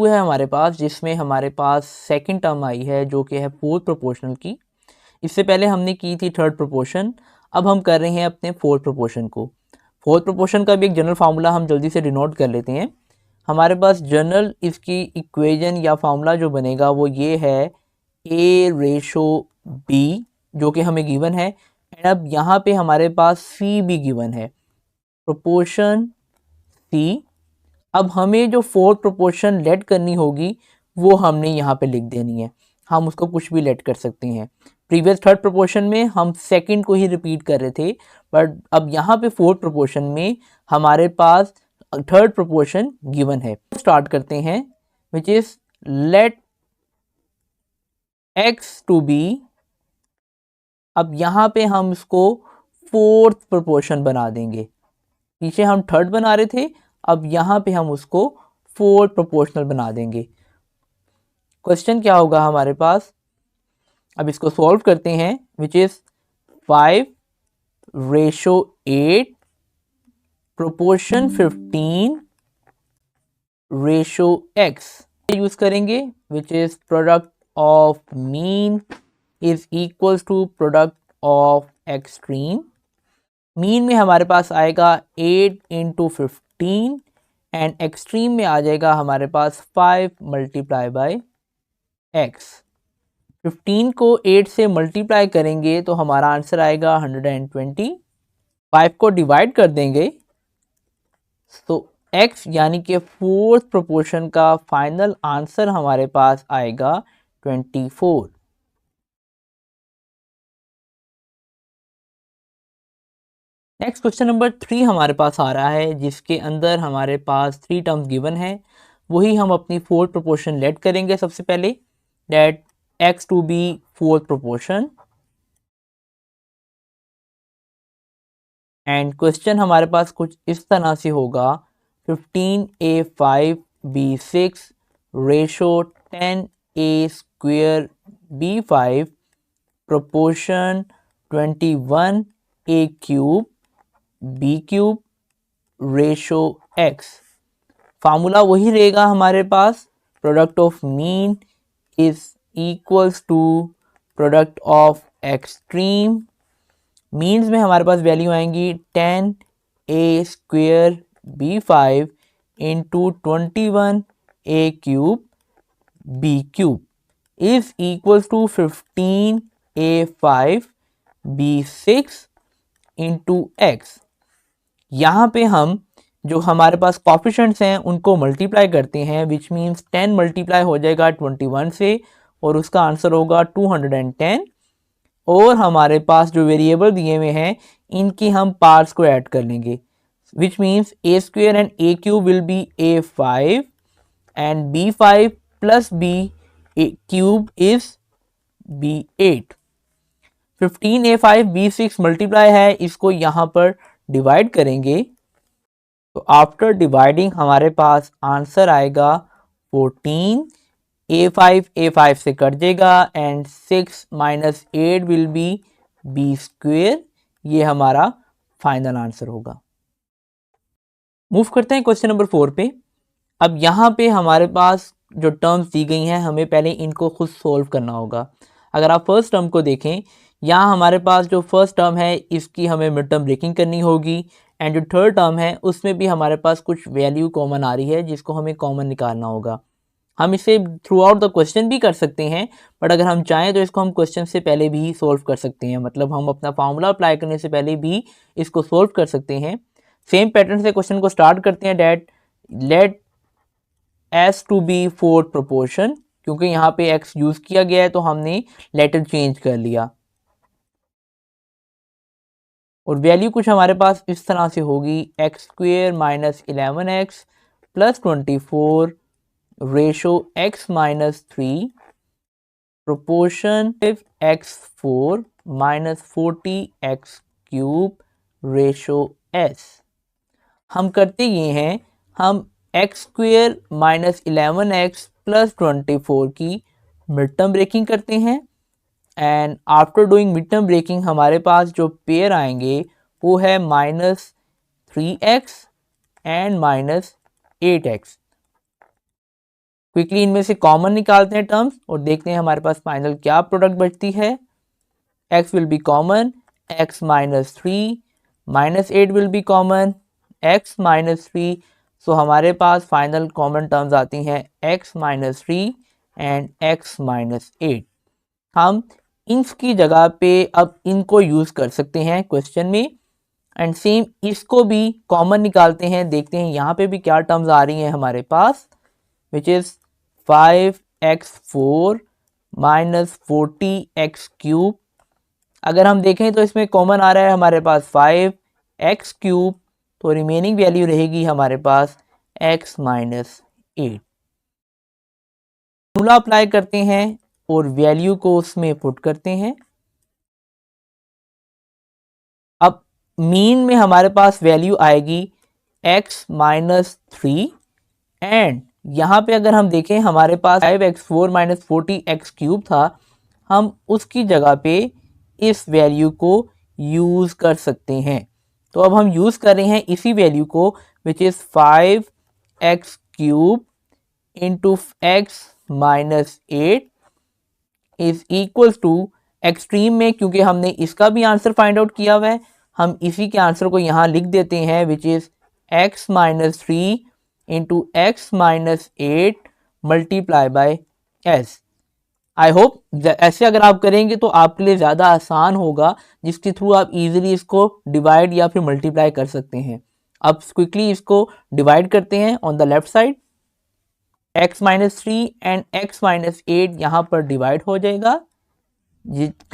To है हमारे पास, जिसमें हमारे पास सेकंड टर्म आई है जो कि है फोर्थ प्रोपोर्शनल की। इससे पहले हमने की थी थर्ड प्रोपोर्शन, अब हम कर रहे हैं अपने फोर्थ प्रोपोर्शन को। फोर्थ प्रोपोर्शन का भी एक जनरल फार्मूला हम जल्दी से डिनोट कर लेते हैं। हमारे पास जनरल इसकी इक्वेशन या फार्मूला जो बनेगा वो ये है A/B, जो कि हमें गिवन है। एंड अब यहाँ पे हमारे पास C भी गिवन है, प्रोपोर्शन C। अब हमें जो फोर्थ प्रोपोर्शन लेट करनी होगी वो हमने यहाँ पे लिख देनी है। हम उसको कुछ भी लेट कर सकते हैं। प्रीवियस थर्ड प्रोपोर्शन में हम सेकंड को ही रिपीट कर रहे थे, बट अब यहाँ पे फोर्थ प्रोपोर्शन में हमारे पास थर्ड प्रोपोर्शन गिवन है। स्टार्ट करते हैं, which is let x to be. अब यहाँ पे हम इसको फोर्थ प्रोपोर्शन बना देंगे। पीछे हम थर्ड बना रहे थे, अब यहाँ पे हम उसको फोर्थ प्रोपोर्शनल बना देंगे। क्वेश्चन क्या होगा हमारे पास, अब इसको सॉल्व करते हैं, which is 5/8 proportion 15/x use करेंगे, which is product of mean is equals to product of extreme. Mean में हमारे पास आएगा 8 × 15 एंड एक्सट्रीम में आ जाएगा हमारे पास 5 × x। 15 को 8 से मल्टीप्लाई करेंगे तो हमारा आंसर आएगा 120। 5 को डिवाइड कर देंगे तो x यानी कि फोर्थ प्रोपोर्शन का फाइनल आंसर हमारे पास आएगा 24। नेक्स्ट क्वेश्चन नंबर 3 हमारे पास आ रहा है, जिसके अंदर हमारे पास 3 टर्म्स गिवन है। वही हम अपनी फोर्थ प्रोपोर्शन लेट करेंगे सबसे पहले, that x to be fourth proportion. And question हमारे पास कुछ इस तरह से होगा, 15a5b6 ratio 10a² proportion 21a³ b³ ratio x। Formula वही रहेगा हमारे पास, product of mean is equals to product of extreme. Means में हमारे पास वैल्यू आएंगी 10a² b5 into 21a³ b³ is equals to 15a5 b6 into x। यहाँ पे हम जो हमारे पास कॉफिशेंट्स हैं उनको मल्टीप्लाई करते हैं, विच मीन्स 10 मल्टीप्लाई हो जाएगा 21 से और उसका आंसर होगा 210। और हमारे पास जो वेरिएबल दिए हुए हैं इनकी हम पार्ट्स को ऐड कर लेंगे, which means a² and a³ will be a5 and b5 plus b³ is b8। 15a5 b6 multiply है, इसको यहाँ पर डिवाइड करेंगे तो आफ्टर डिवाइडिंग हमारे पास आंसर आएगा 14। a5 से कट जाएगा एंड 6 - 8 विल बी b²। ये हमारा फाइनल आंसर होगा। मूव करते हैं क्वेश्चन नंबर 4 पे। अब यहाँ पे हमारे पास जो टर्म्स दी गई हैं हमें पहले इनको खुद सोल्व करना होगा। अगर आप फर्स्ट टर्म को देखें, यहाँ हमारे पास जो फर्स्ट टर्म है इसकी हमें मिड टर्म ब्रेकिंग करनी होगी, एंड जो थर्ड टर्म है उसमें भी हमारे पास कुछ वैल्यू कॉमन आ रही है जिसको हमें कॉमन निकालना होगा। हम इसे थ्रू आउट द क्वेश्चन भी कर सकते हैं, बट अगर हम चाहें तो इसको हम क्वेश्चन से पहले भी सोल्व कर सकते हैं, मतलब हम अपना फार्मूला अप्लाई करने से पहले भी इसको सोल्व कर सकते हैं। सेम पैटर्न से क्वेश्चन को स्टार्ट करते हैं, that let s to be fourth proportion. क्योंकि यहाँ पे x यूज किया गया है तो हमने लेटर चेंज कर लिया, और वैल्यू कुछ हमारे पास इस तरह से होगी, x² - 11x plus 24 ratio x - 3 proportion x4 - 40x³ ratio s। हम करते ये हैं, हम x² - 11x प्लस 24 की मिड टर्म ब्रेकिंग करते हैं, and after doing mid term breaking हमारे पास जो पेयर आएंगे वो है -3x एंड -8x। क्विकली इनमें से कॉमन निकालते हैं टर्म्स और देखते हैं हमारे पास फाइनल क्या प्रोडक्ट बचती है। x will be common, x minus 3 minus 8 will be common, x minus 3। सो हमारे पास फाइनल कॉमन टर्म्स आती हैं x minus 3 and x minus 8। हम इनकी जगह पे अब इनको यूज़ कर सकते हैं क्वेश्चन में एंड सेम इसको भी कॉमन निकालते हैं, देखते हैं यहाँ पे भी क्या टर्म्स आ रही हैं हमारे पास, which is 5x4 minus 40x³ अगर हम देखें तो इसमें कॉमन आ रहा है हमारे पास 5x³, तो रिमेनिंग वैल्यू रहेगी हमारे पास x माइनस 8। फॉर्मूला अप्लाई करते हैं और वैल्यू को उसमें पुट करते हैं। अब मीन में हमारे पास वैल्यू आएगी x माइनस 3 एंड यहाँ पे अगर हम देखें हमारे पास 5x4 माइनस 40x³ था, हम उसकी जगह पे इस वैल्यू को यूज़ कर सकते हैं। तो अब हम यूज़ कर रहे हैं इसी वैल्यू को which is 5x³ into x minus 8 is equals to extreme में, क्योंकि हमने इसका भी आंसर फाइंड आउट किया हुआ है, हम इसी के आंसर को यहाँ लिख देते हैं विच is x minus 3 into x minus 8 multiply by s। I hope ऐसे अगर आप करेंगे तो आपके लिए ज़्यादा आसान होगा, जिसके थ्रू आप इजीली इसको डिवाइड या फिर मल्टीप्लाई कर सकते हैं। अब क्विकली इसको डिवाइड करते हैं on the left side, x minus 3 and x minus 8 यहाँ पर डिवाइड हो जाएगा।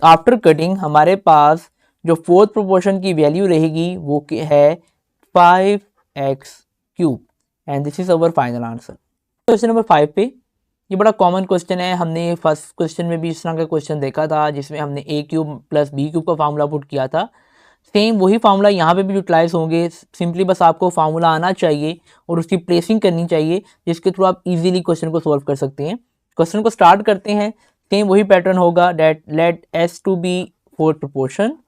आफ्टर कटिंग हमारे पास जो फोर्थ प्रोपोर्शन की वैल्यू रहेगी वो है 5x³ and this is our final answer. Question number 5 पे, ये बड़ा कॉमन क्वेश्चन है, हमने फर्स्ट क्वेश्चन में भी इस तरह का क्वेश्चन देखा था जिसमें हमने a³ प्लस b³ का फार्मूला पुट किया था। सेम वही फार्मूला यहाँ पे भी यूटिलाइज होंगे, सिंपली बस आपको फार्मूला आना चाहिए और उसकी प्लेसिंग करनी चाहिए, जिसके थ्रू आप इजीली क्वेश्चन को सॉल्व कर सकते हैं। क्वेश्चन को स्टार्ट करते हैं, सेम वही पैटर्न होगा, that let s to be fourth proportion.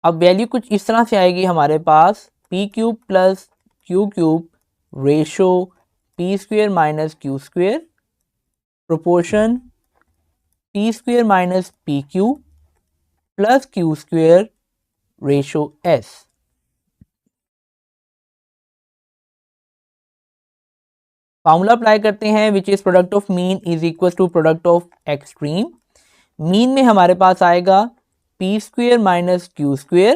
अब वैल्यू कुछ इस तरह से आएगी हमारे पास p³ plus q³ ratio p² minus q² proportion p² minus pq plus q² ratio s। Formula apply करते हैं which is product of mean is equal to product of extreme. Mean में हमारे पास आएगा p² minus q²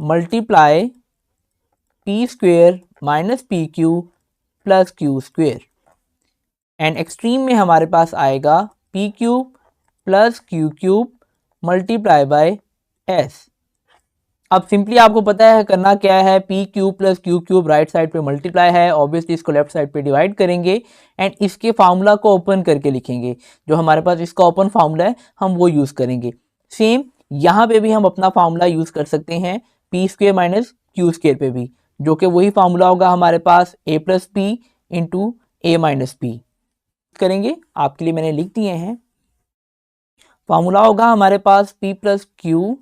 multiply p² minus pq plus q² and extreme में हमारे पास आएगा p³ plus q³ multiply by s। अब सिंपली आपको पता है करना क्या है, p³ plus q³ right side पे मल्टीप्लाई है, ऑब्वियसली इसको लेफ्ट साइड पे डिवाइड करेंगे एंड इसके फार्मूला को ओपन करके लिखेंगे। जो हमारे पास इसका ओपन फार्मूला है हम वो यूज़ करेंगे। सेम यहाँ पे भी हम अपना फार्मूला यूज़ कर सकते हैं p² माइनस q² पे भी, जो कि वही फार्मूला होगा हमारे पास a plus p into a minus p। करेंगे आपके लिए मैंने लिख दिए हैं, फार्मूला होगा हमारे पास p plus q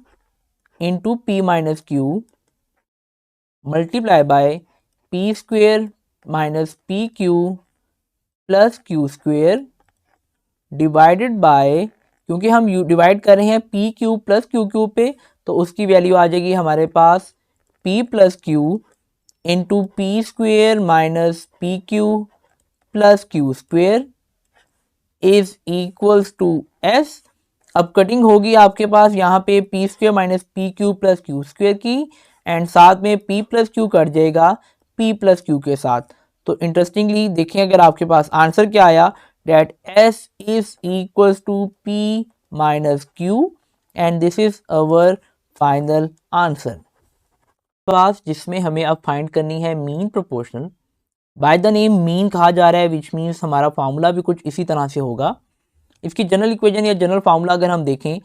into p minus q multiply by p² minus pq plus q² divided by, क्योंकि हम डिवाइड कर रहे हैं pq प्लस q³ पे, तो उसकी वैल्यू आ जाएगी हमारे पास p plus q into p² minus pq plus q² is equals to s। अब कटिंग होगी आपके पास यहाँ पे p² minus pq plus q² की एंड साथ में p प्लस q कट जाएगा p प्लस q के साथ। तो इंटरेस्टिंगली देखें अगर आपके पास आंसर क्या आया, that s is equals to p minus q and this is our final answer. पास जिसमें हमें अब फाइंड करनी है mean proportional. By the name mean कहा जा रहा है विच मीन्स हमारा फार्मूला भी कुछ इसी तरह से होगा। इसकी जनरल इक्वेशन या जनरल फार्मूला अगर हम देखें,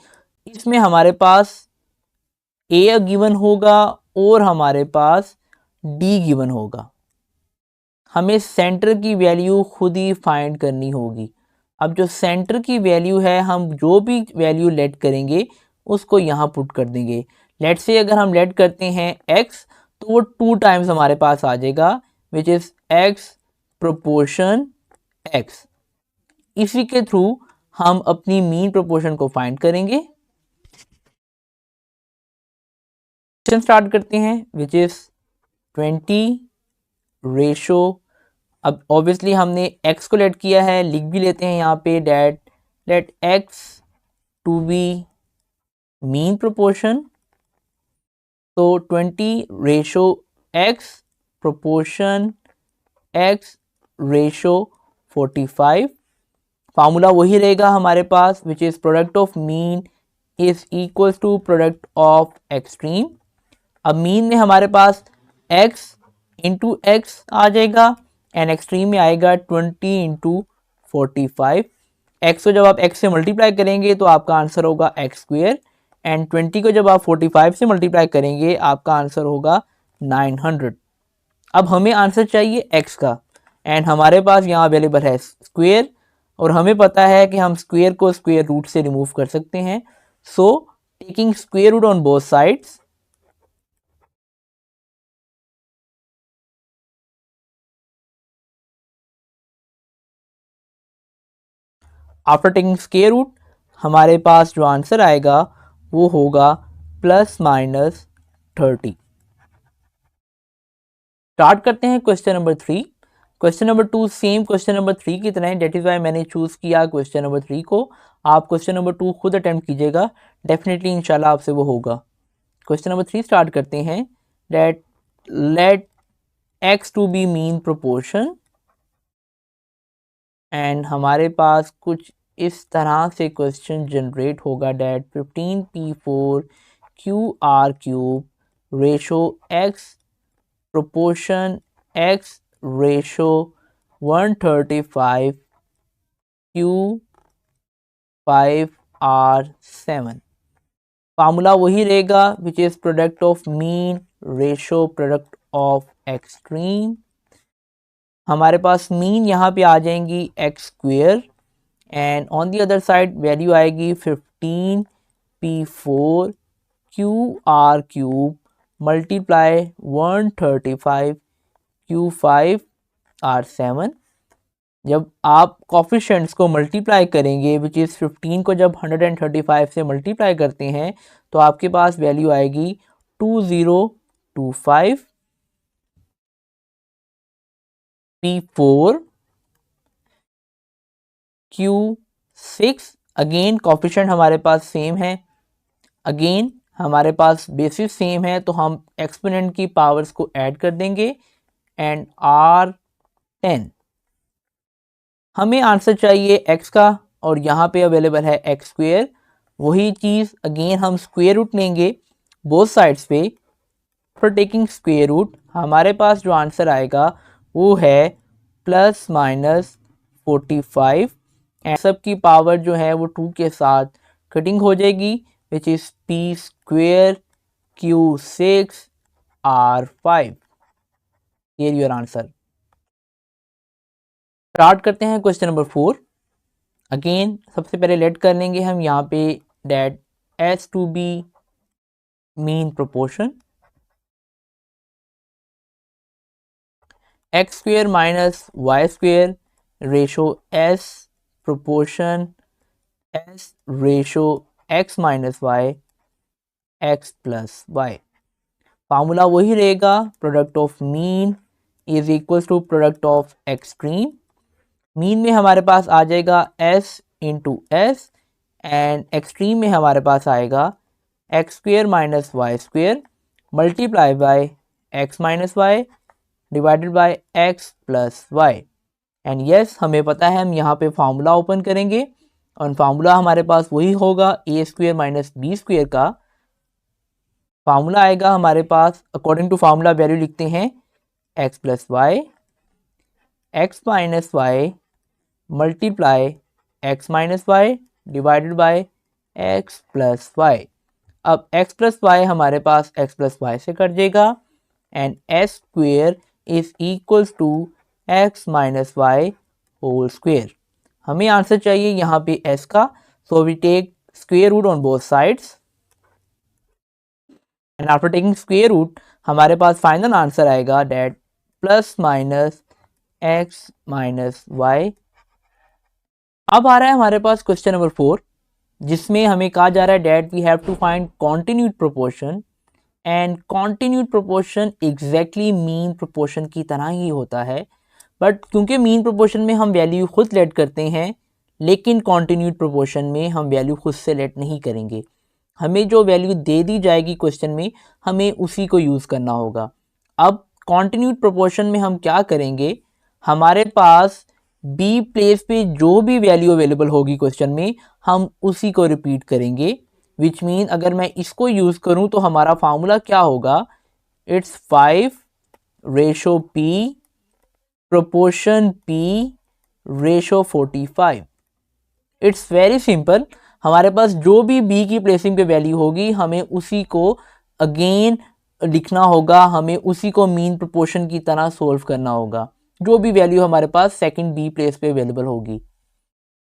इसमें हमारे पास a गिवन होगा और हमारे पास d गिवन होगा। हमें सेंटर की वैल्यू खुद ही फाइंड करनी होगी। अब जो सेंटर की वैल्यू है, हम जो भी वैल्यू लेट करेंगे उसको यहाँ पुट कर देंगे। लेट से अगर हम लेट करते हैं x, तो वो 2 टाइम्स हमारे पास आ जाएगा which is x proportion x। इसी के थ्रू हम अपनी मीन प्रोपोर्शन को फाइंड करेंगे। क्वेश्चन स्टार्ट करते हैं, विच इज 20 रेशो। अब ऑब्वियसली हमने x को लेट किया है, लिख भी लेते हैं यहाँ पे डेट let x to be mean proportion. तो 20 ratio x proportion x ratio 45। Formula वही रहेगा हमारे पास, which is product of mean is equal to product of extreme. अब मीन में हमारे पास x इंटू एक्स आ जाएगा एंड एक्सट्रीम में आएगा 20 इंटू 45। x को जब आप x से मल्टीप्लाई करेंगे तो आपका आंसर होगा x स्क्वेयर एंड 20 को जब आप 45 से मल्टीप्लाई करेंगे आपका आंसर होगा 900। अब हमें आंसर चाहिए x का एंड हमारे पास यहाँ अवेलेबल है स्क्वेयर और हमें पता है कि हम स्क्वेयर को स्क्वेयर रूट से रिमूव कर सकते हैं। So taking square root on both sides, after taking square root हमारे पास जो आंसर आएगा वो होगा +- 30। स्टार्ट करते हैं question number 3। Question number 2 same question number 3 की तरह, डेट इज वाई मैंने चूज किया क्वेश्चन नंबर 3 को। आप क्वेश्चन नंबर 2 खुद अटेम्प्ट कीजिएगा, डेफिनेटली इंशाल्लाह आपसे वो होगा। क्वेश्चन नंबर 3 स्टार्ट करते हैं, that let x to be mean proportion and हमारे पास कुछ इस तरह से क्वेश्चन जनरेट होगा, that 15p4 QR cube ratio x proportion x ratio 135 Q5R7। Formula वही रहेगा, which is product of mean ratio product of extreme. हमारे पास मीन यहाँ पे आ जाएंगी x square and on the other side value आएगी 15p4 QR cube multiply 135 Q5R7। जब आप कोफिशिएंट्स को मल्टीप्लाई करेंगे, विच इज़ 15 को जब 135 से मल्टीप्लाई करते हैं तो आपके पास वैल्यू आएगी 2025 P4 Q6। अगेन कोफिशिएंट हमारे पास सेम है, अगेन हमारे पास बेसिस सेम है, तो हम एक्सपोनेंट की पावर्स को ऐड कर देंगे एंड R10। हमें आंसर चाहिए x का और यहाँ पे अवेलेबल है x स्क्वेयर। वही चीज़ अगेन हम स्क्वेयर रूट लेंगे बोथ साइड्स पे। फॉर टेकिंग स्क्वेयर रूट हमारे पास जो आंसर आएगा वो है +-45 एंड सब की पावर जो है वो 2 के साथ कटिंग हो जाएगी, which is p square Q6R5। Here your answer. Start करते हैं क्वेश्चन नंबर 4। अगेन सबसे पहले लेट कर लेंगे हम यहाँ पे that s to be mean proportion x square minus y square ratio s proportion s ratio x minus y x plus y. Formula वही रहेगा, product of mean is equal to product of extreme. Mean में हमारे पास आ जाएगा s into s and extreme में हमारे पास आएगा x square minus y square multiply by x minus y divided by x plus y. And yes हमें पता है, हम यहाँ पे फार्मूला ओपन करेंगे और फार्मूला हमारे पास वही होगा a square minus b square का। फार्मूला आएगा हमारे पास, अकॉर्डिंग टू फार्मूला वैल्यू लिखते हैं x plus y x minus y multiply x minus y divided by x plus y. अब x प्लस वाई हमारे पास x प्लस वाई से कट जाएगा and s square is equals to x minus y whole square. हमें answer चाहिए यहाँ पे s का, so we take square root on both sides and after taking square root हमारे पास फाइनल आंसर आएगा डेट +-30 x माइनस वाई। अब आ रहा है हमारे पास क्वेश्चन नंबर 4, जिसमें हमें कहा जा रहा है that we have to find continued proportion, and continued proportion exactly mean proportion की तरह ही होता है, बट क्योंकि मीन प्रोपोर्शन में हम वैल्यू खुद लेट करते हैं, लेकिन कॉन्टिन्यूड प्रोपोर्शन में हम वैल्यू खुद से लेट नहीं करेंगे। हमें जो वैल्यू दे दी जाएगी क्वेश्चन में, हमें उसी को यूज़ करना होगा। अब कॉन्टिन्यूड प्रोपोर्शन में हम क्या करेंगे, हमारे पास बी प्लेस पे जो भी वैल्यू अवेलेबल होगी क्वेश्चन में, हम उसी को रिपीट करेंगे। विच मीन अगर मैं इसको यूज़ करूं तो हमारा फार्मूला क्या होगा, it's 5:P proportion P ratio 45। It's very simple, हमारे पास जो भी बी की प्लेसिंग पे वैल्यू होगी, हमें उसी को अगेन लिखना होगा, हमें उसी को मीन प्रोपोर्शन की तरह सोल्व करना होगा। जो भी वैल्यू हमारे पास सेकंड बी प्लेस पे अवेलेबल होगी,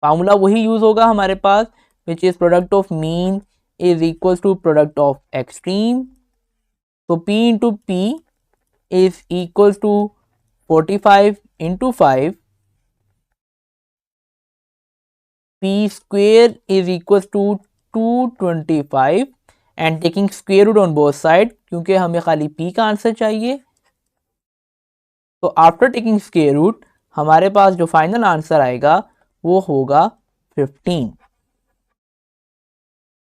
फार्मूला वही यूज होगा हमारे पास, which is product of mean is equal to product of extreme. तो P into P is equal to 45 into 5, P square is equals to 225 and taking square root on both side, क्योंकि हमें खाली P का answer चाहिए। तो after taking square root हमारे पास जो फाइनल आंसर आएगा वो होगा 15।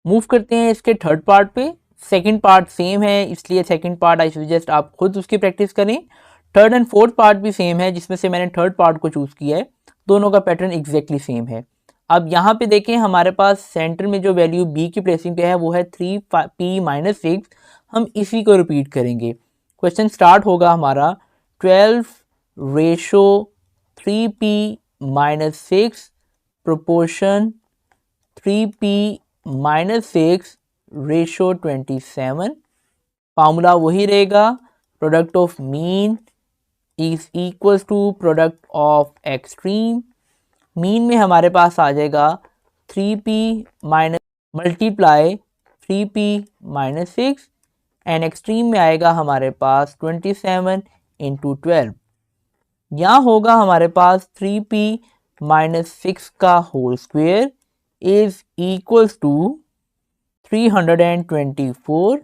मूव करते हैं इसके थर्ड पार्ट पे। सेकंड पार्ट सेम है, इसलिए सेकंड पार्ट आई सजेस्ट आप खुद उसकी प्रैक्टिस करें। थर्ड एंड फोर्थ पार्ट भी सेम है, जिसमें से मैंने थर्ड पार्ट को चूज़ किया है। दोनों का पैटर्न एग्जैक्टली सेम है। अब यहाँ पे देखें, हमारे पास सेंटर में जो वैल्यू बी की प्लेसिंग पे है वो है 3p माइनस 6। हम इसी को रिपीट करेंगे। क्वेश्चन स्टार्ट होगा हमारा 12:3p minus 6 proportion 3p minus 6 ratio 27। Formula वही रहेगा, product of mean is equal to product of extreme. Mean में हमारे पास आ जाएगा 3p minus multiply 3p minus 6 and extreme में आएगा हमारे पास 27 इंटू 12। यहाँ होगा हमारे पास 3p माइनस 6 का whole square is equals to 324।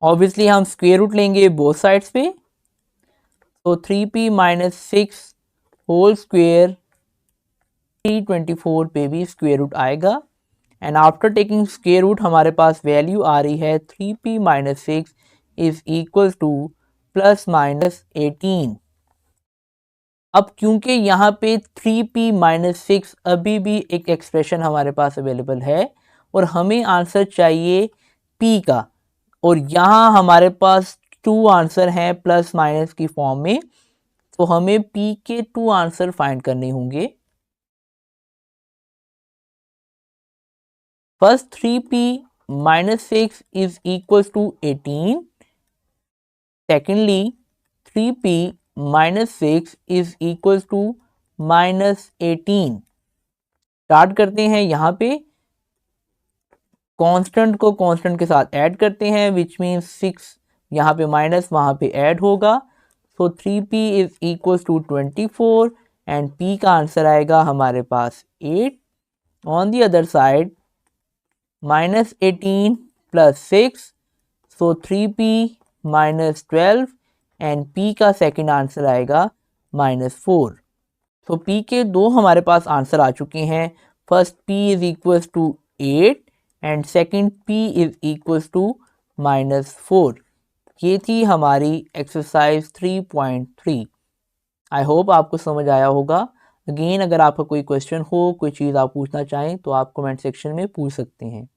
Obviously हम स्क्वेयर रूट लेंगे बोथ साइड्स पे, तो 3p माइनस 6 होल स्क्वेयर 324 पे भी स्क्वेयर रूट आएगा। And after taking square root हमारे पास वैल्यू आ रही है 3p minus 6 is equal to plus minus 18। अब क्योंकि यहाँ पे 3p माइनस 6 अभी भी एक एक्सप्रेशन हमारे पास अवेलेबल है और हमें आंसर चाहिए p का, और यहाँ हमारे पास 2 आंसर हैं प्लस माइनस की फॉर्म में, तो हमें p के 2 आंसर फाइंड करने होंगे। First 3p minus 6 is equal to 18। Secondly 3p minus 6 is equal to minus 18। Start करते हैं, यहाँ पे कांस्टेंट को कांस्टेंट के साथ ऐड करते हैं, विच मीन्स 6 यहाँ पे माइनस वहाँ पे ऐड होगा। So 3p is equal to 24 and p का आंसर आएगा हमारे पास 8। On the other side minus 18 plus 6, so 3p minus 12 and p का सेकेंड आंसर आएगा माइनस 4। तो p के 2 हमारे पास आंसर आ चुके हैं। First p is equal to 8 and second p is equal to minus 4। ये थी हमारी एक्सरसाइज 3.3। आई होप आपको समझ आया होगा। अगेन अगर आपका कोई क्वेश्चन हो, कोई चीज़ आप पूछना चाहें तो आप कमेंट सेक्शन में पूछ सकते हैं।